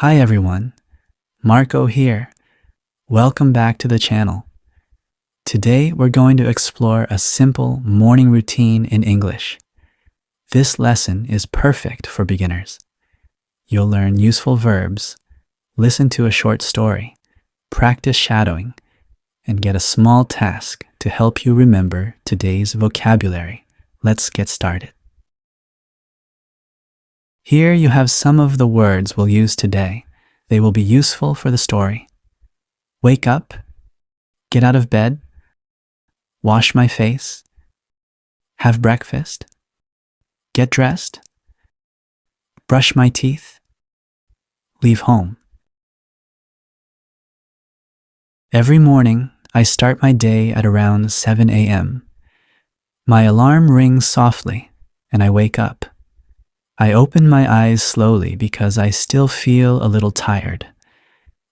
Hi everyone, Marco here. Welcome back to the channel. Today we're going to explore a simple morning routine in English. This lesson is perfect for beginners. You'll learn useful verbs, listen to a short story, practice shadowing, and get a small task to help you remember today's vocabulary. Let's get started. Here you have some of the words we'll use today. They will be useful for the story. Wake up, get out of bed, wash my face, have breakfast, get dressed, brush my teeth, leave home. Every morning, I start my day at around 7 a.m. My alarm rings softly, and I wake up. I open my eyes slowly because I still feel a little tired.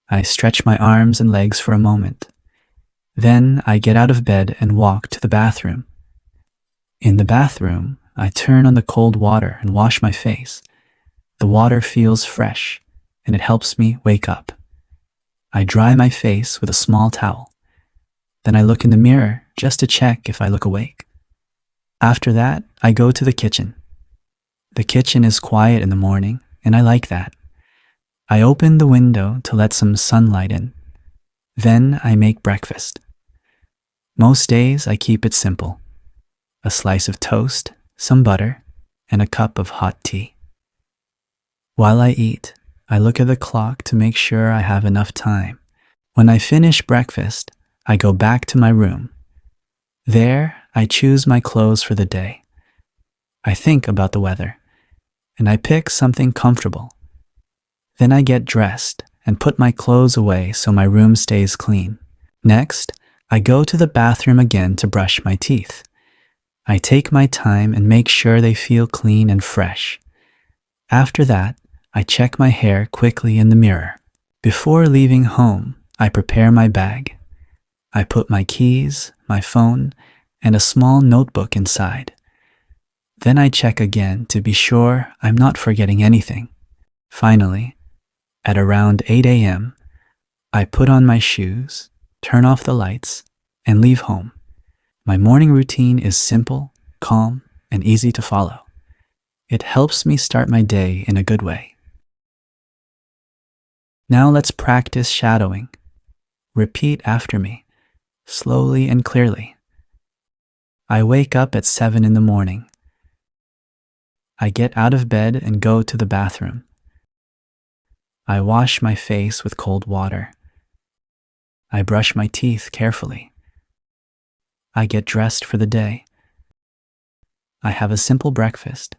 I stretch my arms and legs for a moment. Then I get out of bed and walk to the bathroom. In the bathroom, I turn on the cold water and wash my face. The water feels fresh, and it helps me wake up. I dry my face with a small towel. Then I look in the mirror just to check if I look awake. After that, I go to the kitchen. The kitchen is quiet in the morning, and I like that. I open the window to let some sunlight in. Then I make breakfast. Most days I keep it simple. A slice of toast, some butter, and a cup of hot tea. While I eat, I look at the clock to make sure I have enough time. When I finish breakfast, I go back to my room. There, I choose my clothes for the day. I think about the weather, and I pick something comfortable. Then I get dressed and put my clothes away so my room stays clean. Next, I go to the bathroom again to brush my teeth. I take my time and make sure they feel clean and fresh. After that, I check my hair quickly in the mirror. Before leaving home, I prepare my bag. I put my keys, my phone, and a small notebook inside. Then I check again to be sure I'm not forgetting anything. Finally, at around 8 a.m., I put on my shoes, turn off the lights, and leave home. My morning routine is simple, calm, and easy to follow. It helps me start my day in a good way. Now let's practice shadowing. Repeat after me, slowly and clearly. I wake up at 7 in the morning. I get out of bed and go to the bathroom. I wash my face with cold water. I brush my teeth carefully. I get dressed for the day. I have a simple breakfast.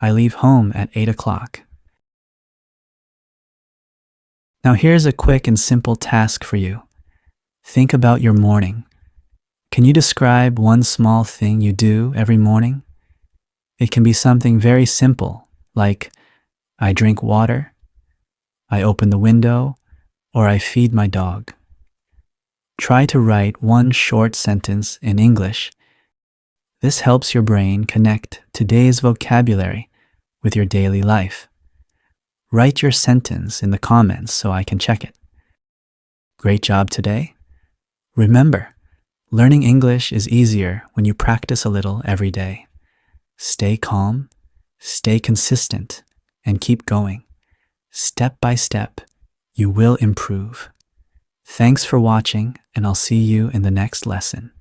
I leave home at 8 o'clock. Now here's a quick and simple task for you. Think about your morning. Can you describe one small thing you do every morning? It can be something very simple, like I drink water, I open the window, or I feed my dog. Try to write one short sentence in English. This helps your brain connect today's vocabulary with your daily life. Write your sentence in the comments so I can check it. Great job today. Remember, learning English is easier when you practice a little every day. Stay calm, stay consistent, and keep going. Step by step, you will improve. Thanks for watching, and I'll see you in the next lesson.